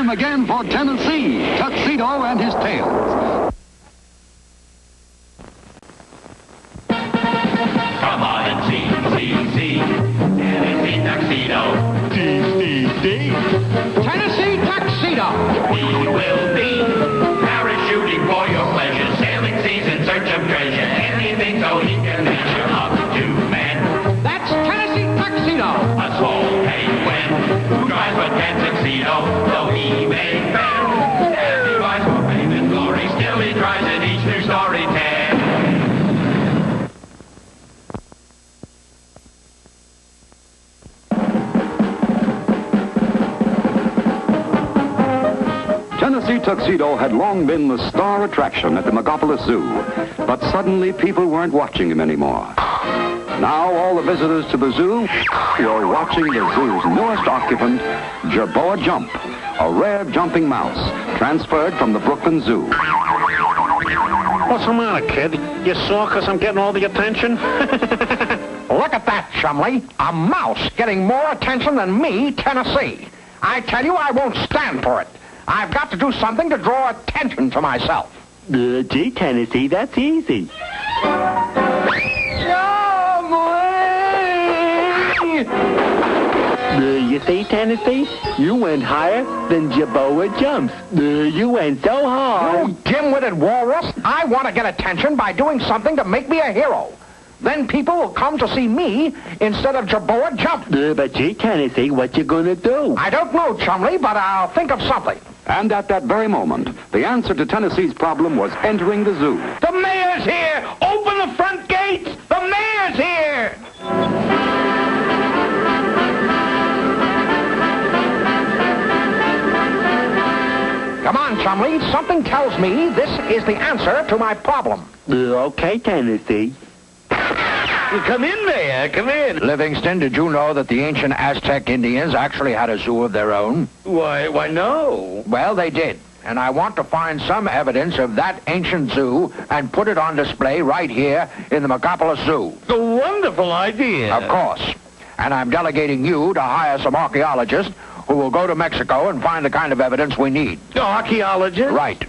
Time again for Tennessee, Tuxedo and his tales. Come on and see, Tennessee Tuxedo. Tennessee Tuxedo. We will be parachuting for your pleasure, sailing seas in search of treasure, anything so he can measure up to man. That's Tennessee Tuxedo. A small penguin who tries but can't succeed, though he may fail. As he rise for fame and glory, still he tries in each new story tale. Tennessee Tuxedo had long been the star attraction at the Megapolis Zoo, but suddenly people weren't watching him anymore. Now all the visitors to the zoo were watching the zoo's newest occupant, Jerboa Jump, a rare jumping mouse transferred from the Brooklyn Zoo. What's the matter, kid? You sore because I'm getting all the attention? Look at that, Chumley. A mouse getting more attention than me, Tennessee. I tell you, I won't stand for it. I've got to do something to draw attention to myself. Gee, Tennessee, that's easy. You see, Tennessee? You went higher than Jerboa Jumps. You went so high. You dim-witted walrus, I want to get attention by doing something to make me a hero. Then people will come to see me instead of Jerboa Jump. But gee, Tennessee, what you gonna do? I don't know, Chumley, but I'll think of something. And at that very moment, the answer to Tennessee's problem was entering the zoo. The mayor's here! Open the front gates! The mayor's here! Come on, Chumley. Something tells me this is the answer to my problem. Okay, Tennessee. Come in there, come in. Livingston, did you know that the ancient Aztec Indians actually had a zoo of their own? Why, no. Well, they did. And I want to find some evidence of that ancient zoo and put it on display right here in the Megapolis Zoo. A wonderful idea. Of course. And I'm delegating you to hire some archaeologists who will go to Mexico and find the kind of evidence we need. Archaeologists? Right.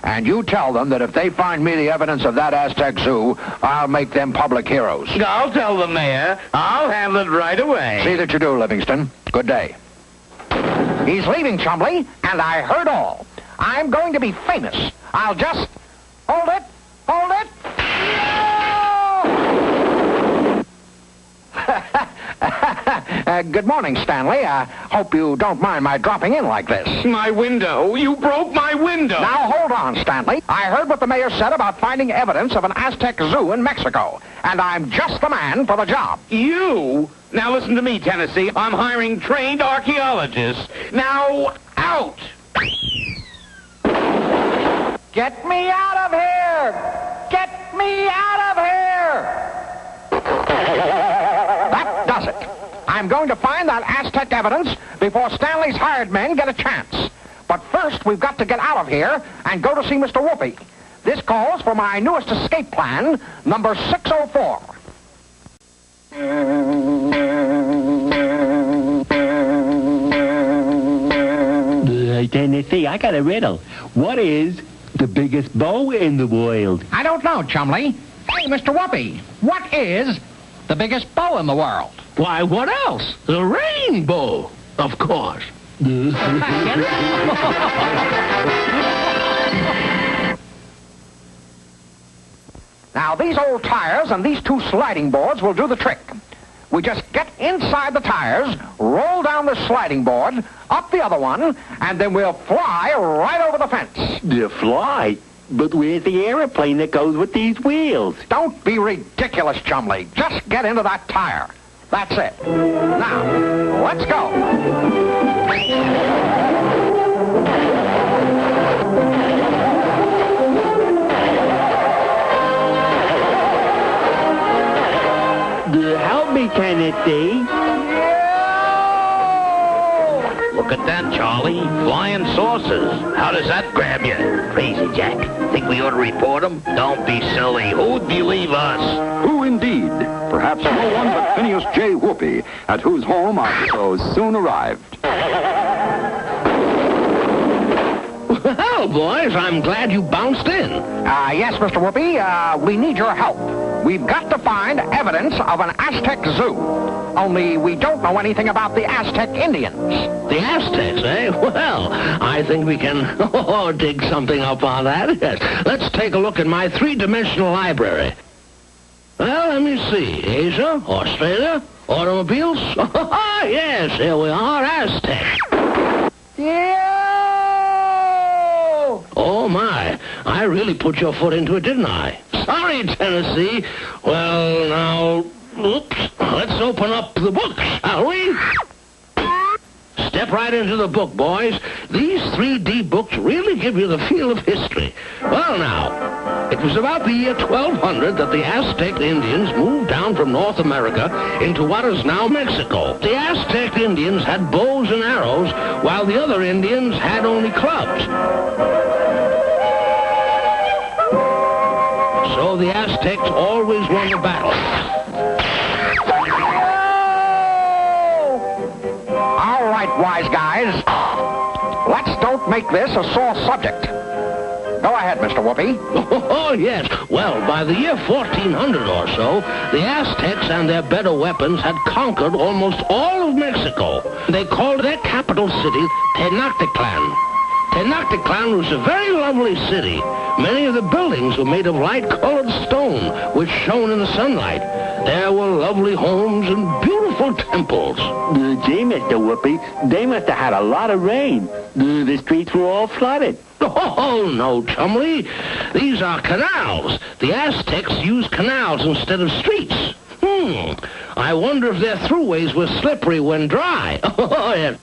And you tell them that if they find me the evidence of that Aztec zoo, I'll make them public heroes. I'll tell the mayor. I'll handle it right away. See that you do, Livingston. Good day. He's leaving, Chumley, and I heard all. I'm going to be famous. I'll just... Hold it! Hold it! No! Good morning, Stanley. I hope you don't mind my dropping in like this. My window. You broke my window. Now, hold on, Stanley. I heard what the mayor said about finding evidence of an Aztec zoo in Mexico, and I'm just the man for the job. You? Now listen to me, Tennessee. I'm hiring trained archaeologists. Now, out! Get me out of here! Get me out of here! That does it. I'm going to find that Aztec evidence before Stanley's hired men get a chance. But first, we've got to get out of here and go to see Mr. Whoopi. This calls for my newest escape plan, number 604. Tennessee, I got a riddle. What is the biggest bow in the world? I don't know, Chumley. Hey, Mr. Whoopi, what is the biggest bow in the world? Why, what else? The rainbow, of course. Now, these old tires and these two sliding boards will do the trick. We just get inside the tires, roll down the sliding board, up the other one, and then we'll fly right over the fence. The fly? But where's the airplane that goes with these wheels? Don't be ridiculous, Chumley. Just get into that tire. That's it. Now, let's go. Help me, Tennessee. Look at that, Charlie. Flying saucers. How does that grab you? Crazy Jack. Think we ought to report them? Don't be silly. Who'd believe us? Who indeed? Perhaps no one but Phineas J. Whoopi, at whose home our heroes soon arrived. Well, boys, I'm glad you bounced in. Yes, Mr. Whoopi, we need your help. We've got to find evidence of an Aztec zoo. Only we don't know anything about the Aztec Indians. The Aztecs, eh? Well, I think we can dig something up on that. Yes. Let's take a look at my three-dimensional library. Well, let me see. Asia, Australia, automobiles. Yes, here we are, Aztecs. Yeah! Oh, my. I really put your foot into it, didn't I? Sorry, Tennessee. Well, now, oops. Let's open up the book, shall we? Step right into the book, boys. These 3D books really give you the feel of history. Well, now, it was about the year 1200 that the Aztec Indians moved down from North America into what is now Mexico. The Aztec Indians had bows and arrows, while the other Indians had only clubs. So the Aztecs always won the battle. All right, wise guys. Let's don't make this a sore subject. Go ahead, Mr. Whoopi. Oh, yes. Well, by the year 1400 or so, the Aztecs and their better weapons had conquered almost all of Mexico. They called their capital city Tenochtitlan. Tenochtitlan was a very lovely city. Many of the buildings were made of light-colored stone, which shone in the sunlight. There were lovely homes and beautiful temples. Gee, Mr. Whoopi, they must have had a lot of rain. The streets were all flooded. Oh, no, Chumley. These are canals. The Aztecs used canals instead of streets. I wonder if their throughways were slippery when dry. Oh, yes.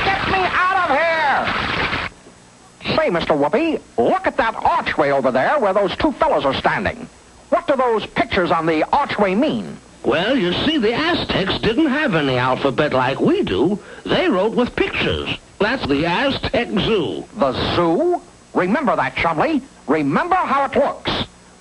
Get me out of here! Say, Mr. Whoopi, look at that archway over there where those two fellows are standing. What do those pictures on the archway mean? Well, you see, the Aztecs didn't have any alphabet like we do. They wrote with pictures. That's the Aztec Zoo. The zoo? Remember that, Chumley. Remember how it looks.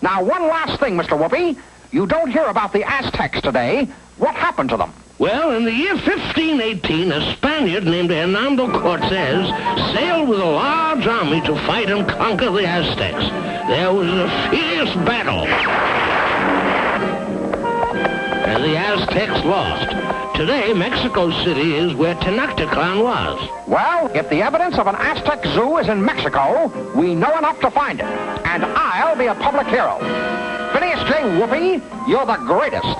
Now, one last thing, Mr. Whoopi. You don't hear about the Aztecs today. What happened to them? Well, in the year 1518, a Spaniard named Hernando Cortez sailed with a large army to fight and conquer the Aztecs. There was a fierce battle, and the Aztecs lost. Today, Mexico City is where Tenochtitlan was. Well, if the evidence of an Aztec zoo is in Mexico, we know enough to find it. And I'll be a public hero. Phineas J. Whoopi, you're the greatest.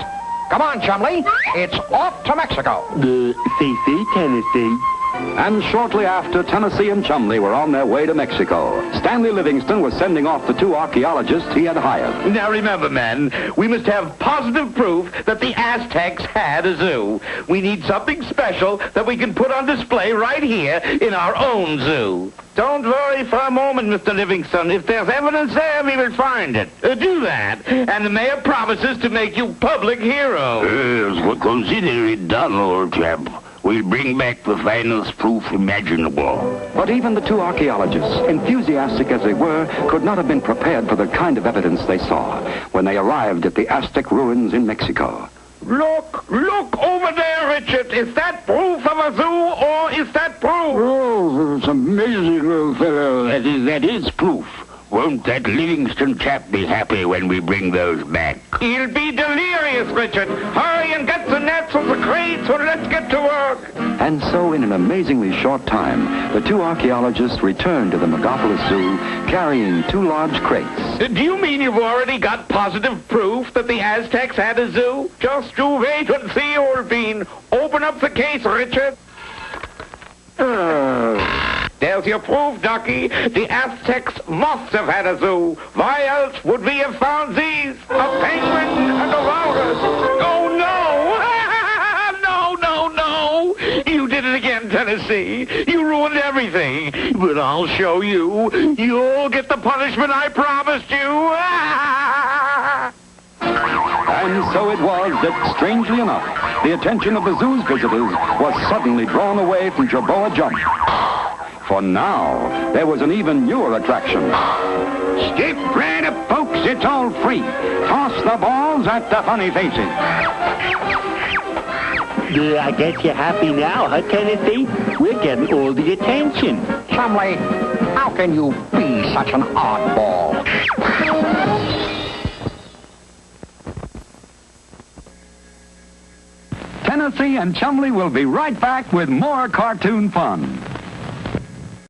Come on, Chumley. It's off to Mexico. CC, Tennessee. And shortly after, Tennessee and Chumley were on their way to Mexico. Stanley Livingston was sending off the two archaeologists he had hired. Now remember, men, we must have positive proof that the Aztecs had a zoo. We need something special that we can put on display right here in our own zoo. Don't worry for a moment, Mr. Livingston. If there's evidence there, we will find it. Do that, and the mayor promises to make you public hero. Yes, well, consider it done, old chap. We'll bring back the finest proof imaginable. But even the two archaeologists, enthusiastic as they were, could not have been prepared for the kind of evidence they saw when they arrived at the Aztec ruins in Mexico. Look over there, Richard. Is that proof of a zoo, or is that proof? Oh, it's amazing, old fellow. That is proof. Won't that Livingston chap be happy when we bring those back? He'll be delirious, Richard. Hurry and get the nets and the crates, or let's get to work. And so, in an amazingly short time, the two archaeologists returned to the Megapolis Zoo carrying two large crates. Do you mean you've already got positive proof that the Aztecs had a zoo? Just you wait and see, old bean. Open up the case, Richard. There's your proof, Ducky. The Aztecs must have had a zoo. Why else would we have found these? A penguin and a walrus. Oh, no! No! You did it again, Tennessee. You ruined everything. But I'll show you. You'll get the punishment I promised you. And so it was that, strangely enough, the attention of the zoo's visitors was suddenly drawn away from Jerboa Jump. For now, there was an even newer attraction. Skip right up, folks. It's all free. Toss the balls at the funny faces. I guess you're happy now, huh, Tennessee? We're getting all the attention. Chumley, how can you be such an oddball? Tennessee and Chumley will be right back with more cartoon fun.